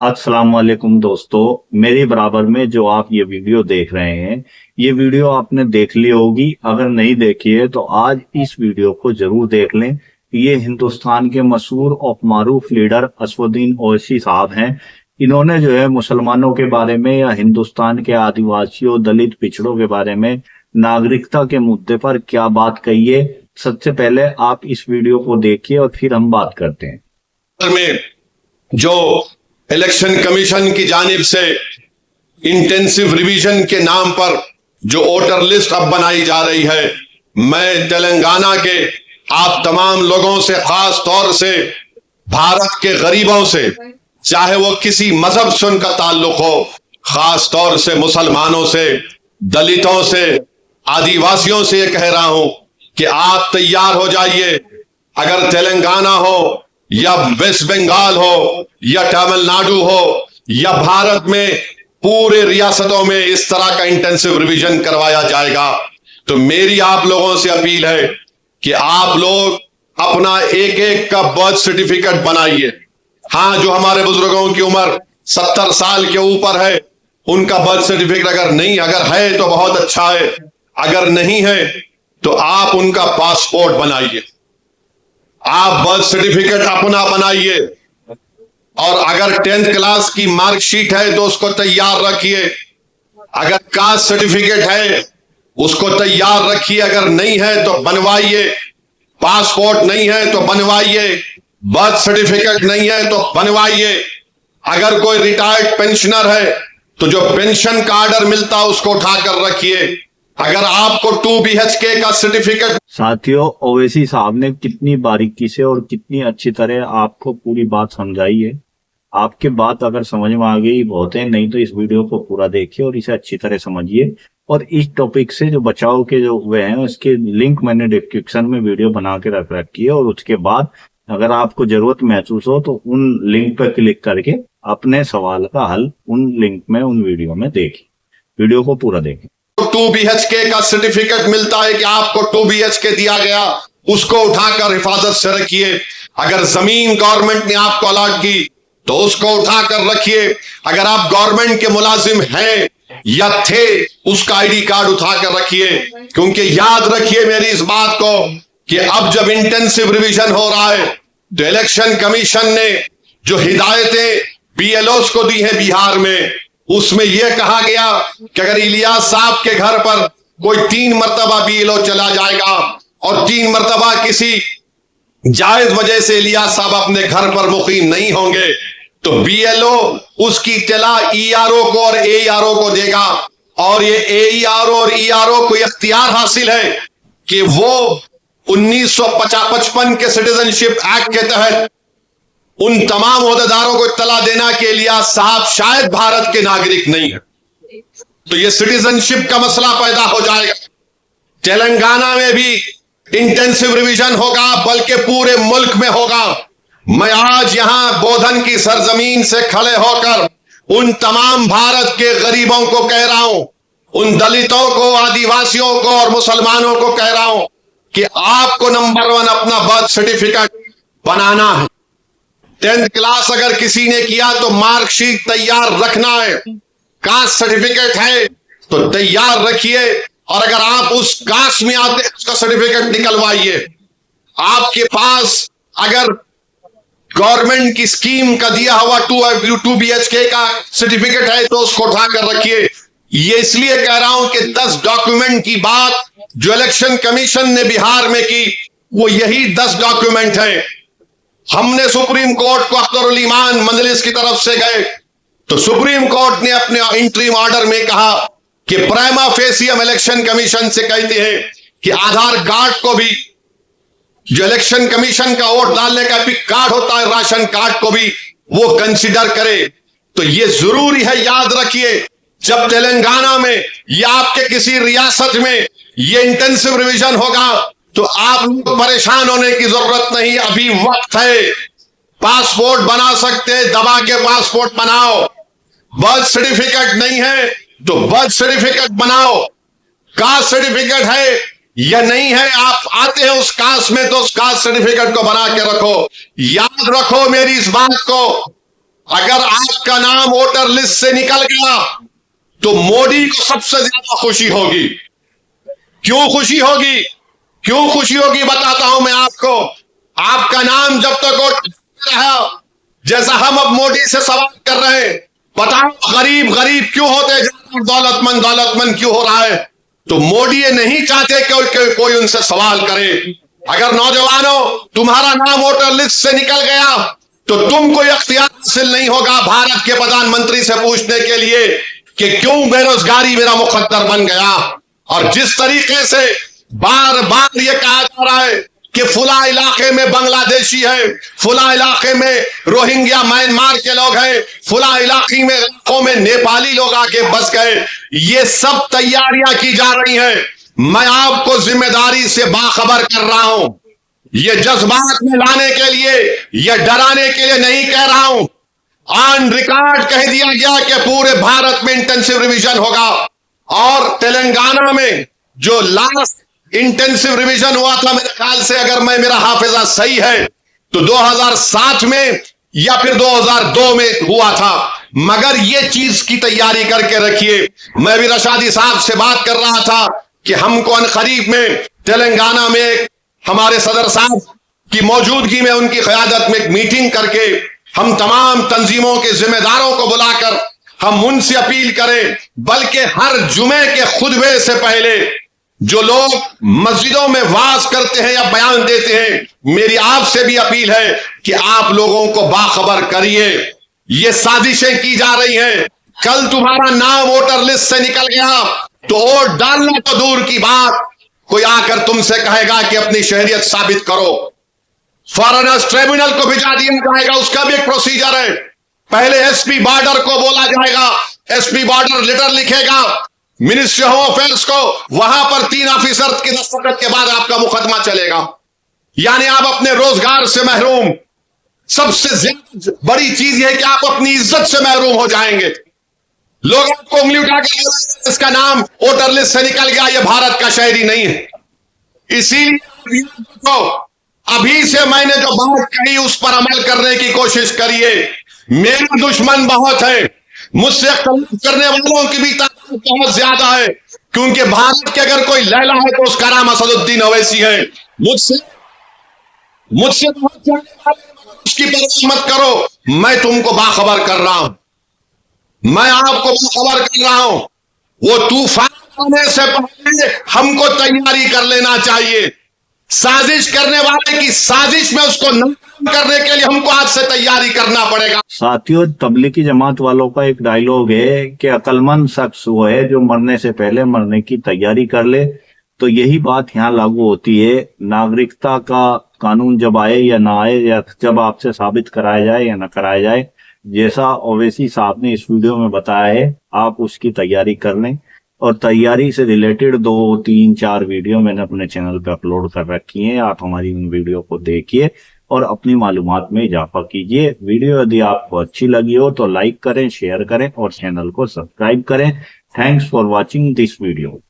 अस्सलाम वालेकुम दोस्तों। मेरे बराबर में जो आप ये वीडियो देख रहे हैं, ये वीडियो आपने देख ली होगी। अगर नहीं देखी है तो आज इस वीडियो को जरूर देख लें। ये हिंदुस्तान के मशहूर और मारूफ लीडर असदुद्दीन ओवैसी साहब हैं। इन्होंने जो है मुसलमानों के बारे में या हिंदुस्तान के आदिवासियों दलित पिछड़ों के बारे में नागरिकता के मुद्दे पर क्या बात कही है। सबसे पहले आप इस वीडियो को देखिए और फिर हम बात करते हैं। में जो इलेक्शन कमीशन की जानिब से इंटेंसिव रिवीजन के नाम पर जो वोटर लिस्ट अब बनाई जा रही है, मैं तेलंगाना के आप तमाम लोगों से, खास तौर से भारत के गरीबों से, चाहे वो किसी मजहब से उनका ताल्लुक हो, खास तौर से मुसलमानों से, दलितों से, आदिवासियों से ये कह रहा हूं कि आप तैयार हो जाइए। अगर तेलंगाना हो या वेस्ट बंगाल हो या तमिलनाडु हो या भारत में पूरे रियासतों में इस तरह का इंटेंसिव रिवीजन करवाया जाएगा। तो मेरी आप लोगों से अपील है कि आप लोग अपना एक एक का बर्थ सर्टिफिकेट बनाइए। हाँ, जो हमारे बुजुर्गों की उम्र 70 साल के ऊपर है, उनका बर्थ सर्टिफिकेट अगर है तो बहुत अच्छा है, अगर नहीं है तो आप उनका पासपोर्ट बनाइए। आप बर्थ सर्टिफिकेट अपना बनाइए, और अगर 10th क्लास की मार्कशीट है तो उसको तैयार रखिए। अगर कास्ट सर्टिफिकेट है उसको तैयार रखिए, अगर नहीं है तो बनवाइए। पासपोर्ट नहीं है तो बनवाइए, बर्थ सर्टिफिकेट नहीं है तो बनवाइए। अगर कोई रिटायर्ड पेंशनर है तो जो पेंशन का ऑर्डर मिलता है उसको उठाकर रखिए। अगर आपको 2 BHK का सर्टिफिकेट। साथियों, ओवैसी साहब ने कितनी बारीकी से और कितनी अच्छी तरह आपको पूरी बात समझाई है। आपके बात अगर समझ में आ गई बहुत है, नहीं तो इस वीडियो को पूरा देखिए और इसे अच्छी तरह समझिए। और इस टॉपिक से जो बचाव के जो हुए हैं उसके लिंक मैंने डिस्क्रिप्शन में वीडियो बना के रख रखी है, और उसके बाद अगर आपको जरूरत महसूस हो तो उन लिंक पर क्लिक करके अपने सवाल का हल उन लिंक में, उन वीडियो में देखिए। वीडियो को पूरा देखें। 2 BHK का सर्टिफिकेट मिलता है कि आपको 2 BHK दिया गया, उसको उठाकर हिफाजत से रखिए। अगर जमीन गवर्नमेंट ने आपको अलॉट की तो उसको उठाकर रखिए। अगर आप गवर्नमेंट के मुलाजिम हैं या थे, उसका आईडी कार्ड उठाकर रखिए। क्योंकि याद रखिए मेरी इस बात को कि अब जब इंटेंसिव रिवीजन हो रहा है तो इलेक्शन कमीशन ने जो हिदायतें BLOs को दी हैं बिहार में, उसमें यह कहा गया कि अगर इलियास साहब के घर पर कोई 3 मरतबा BLO चला जाएगा और 3 मरतबा किसी जायज वजह से इलियास साहब अपने घर पर मुकीम नहीं होंगे तो BLO उसकी इत्तला ERO को और AERO को देगा। और ये AERO और ERO को इख्तियार हासिल है कि वो 1955 के सिटीजनशिप एक्ट के तहत उन तमाम ओहदेदारों को इत्तला देना कि इलियास साहब शायद भारत के नागरिक नहीं है। तो ये सिटीजनशिप का मसला पैदा हो जाएगा। तेलंगाना में भी इंटेंसिव रिवीजन होगा, बल्कि पूरे मुल्क में होगा। मैं आज यहां बोधन की सरजमीन से खड़े होकर उन तमाम भारत के गरीबों को कह रहा हूं, उन दलितों को, आदिवासियों को और मुसलमानों को कह रहा हूं कि आपको नंबर 1 अपना बर्थ सर्टिफिकेट बनाना है। 10th क्लास अगर किसी ने किया तो मार्कशीट तैयार रखना है। कास्ट सर्टिफिकेट है तो तैयार रखिए, और अगर आप उस कास्ट में आते हैं उसका सर्टिफिकेट निकलवाइए। आपके पास अगर गवर्नमेंट की स्कीम का दिया हुआ 2 BHK का सर्टिफिकेट है तो उसको उठाकर रखिए। ये इसलिए कह रहा हूं कि 10 डॉक्यूमेंट की बात जो इलेक्शन कमीशन ने बिहार में की, वो यही 10 डॉक्यूमेंट है। हमने सुप्रीम कोर्ट को अख्तरुल ईमान मजलिस की तरफ से गए तो सुप्रीम कोर्ट ने अपने इंटरिम ऑर्डर में कहा कि प्राइमा फेसी हम इलेक्शन कमीशन से कहते हैं कि आधार कार्ड को भी, जो इलेक्शन कमीशन का वोट डालने का भी कार्ड होता है, राशन कार्ड को भी वो कंसीडर करे। तो ये जरूरी है, याद रखिए, जब तेलंगाना में या आपके किसी रियासत में ये इंटेंसिव रिवीजन होगा तो आप परेशान होने की जरूरत नहीं, अभी वक्त है। पासपोर्ट बना सकते हैं, दबा के पासपोर्ट बनाओ। बर्थ सर्टिफिकेट नहीं है तो बर्थ सर्टिफिकेट बनाओ। कास्ट सर्टिफिकेट है या नहीं है, आप आते हैं उस कास्ट में तो उस कास्ट सर्टिफिकेट को बना के रखो। याद रखो मेरी इस बात को अगर आपका नाम वोटर लिस्ट से निकल गया तो मोदी को सबसे ज्यादा खुशी होगी। क्यों खुशी होगी? क्यों खुशी होगी बताता हूं मैं आपको। आपका नाम जब तक वोटर रहा, जैसा हम अब मोदी से सवाल कर रहे हैं, बताओ गरीब गरीब क्यों होते जा रहे हैं, दौलतमंद दौलतमंद क्यों हो रहा है? तो मोदी ये नहीं चाहते कि कोई उनसे सवाल करे। अगर नौजवानों तुम्हारा नाम वोटर लिस्ट से निकल गया तो तुमको इख्तियार हासिल नहीं होगा भारत के प्रधानमंत्री से पूछने के लिए कि क्यों बेरोजगारी मेरा मुकद्दर बन गया। और जिस तरीके से बार बार ये कहा जा रहा है कि फुला इलाके में बांग्लादेशी है, फुला इलाके में रोहिंग्या म्यांमार के लोग हैं, फुला इलाकों में नेपाली लोग आके बस गए, ये सब तैयारियां की जा रही हैं। मैं आपको जिम्मेदारी से बाखबर कर रहा हूं। ये जज्बात में लाने के लिए, ये डराने के लिए नहीं कह रहा हूं। ऑन रिकॉर्ड कह दिया गया कि पूरे भारत में इंटेंसिव रिवीजन होगा। और तेलंगाना में जो लास्ट इंटेंसिव रिवीजन हुआ था, मेरे ख्याल से अगर मेरा हाफिजा सही है तो 2007 में या फिर 2002 में हुआ था। मगर ये चीज की तैयारी करके रखिए। मैं भी रशादी साहब से बात कर रहा था कि हमको अनकरीब में तेलंगाना में हमारे सदर साहब की मौजूदगी में, उनकी क़यादत में एक मीटिंग करके हम तमाम तंजीमों के जिम्मेदारों को बुलाकर हम उनसे अपील करें, बल्कि हर जुमे के खुतबे से पहले जो लोग मस्जिदों में वाज करते हैं या बयान देते हैं, मेरी आपसे भी अपील है कि आप लोगों को बाखबर करिए। ये साजिशें की जा रही हैं। कल तुम्हारा नाम वोटर लिस्ट से निकल गया तो वोट डालना तो दूर की बात, कोई आकर तुमसे कहेगा कि अपनी शहरियत साबित करो। फॉरेनर्स ट्रिब्यूनल को भिजा दिया जाएगा, उसका भी एक प्रोसीजर है। पहले एसपी बॉर्डर को बोला जाएगा, एसपी बॉर्डर लेटर लिखेगा मिनिस्ट्री होम अफेयर्स को, वहां पर 3 ऑफिसर के दस्तखत के बाद आपका मुकदमा चलेगा। यानी आप अपने रोजगार से महरूम। सबसे ज्यादा बड़ी चीज यह है कि आप अपनी इज्जत से महरूम हो जाएंगे। लोग आपको उंगली उठाकर इसका नाम वोटर लिस्ट से निकल गया, यह भारत का शहरी नहीं है। इसीलिए अभी से मैंने जो बात कही उस पर अमल करने की कोशिश करिए। मेरे दुश्मन बहुत है, मुझसे करने वालों की भी ताकत बहुत ज्यादा है, क्योंकि भारत के अगर कोई लैला है तो उसका नाम असदुद्दीन ओवैसी है। मुझसे उसकी परवाह मत करो। मैं तुमको बाखबर कर रहा हूं, मैं आपको बाखबर कर रहा हूं। वो तूफान आने से पहले हमको तैयारी कर लेना चाहिए। साजिश करने वाले की साजिश में उसको नाकाम करने के लिए हमको आज से तैयारी करना पड़ेगा। साथियों, तबलीगी जमात वालों का एक डायलॉग है कि अक्लमंद शख्स वो है जो मरने से पहले मरने की तैयारी कर ले। तो यही बात यहाँ लागू होती है। नागरिकता का कानून जब आए या ना आए, या जब आपसे साबित कराया जाए या ना कराया जाए, जैसा ओवैसी साहब ने इस वीडियो में बताया है, आप उसकी तैयारी कर लें। और तैयारी से रिलेटेड 2, 3, 4 वीडियो मैंने अपने चैनल पे अपलोड कर रखी हैं। आप हमारी उन वीडियो को देखिए और अपनी मालूमात में इजाफा कीजिए। वीडियो यदि आपको अच्छी लगी हो तो लाइक करें, शेयर करें और चैनल को सब्सक्राइब करें। Thanks for watching this video.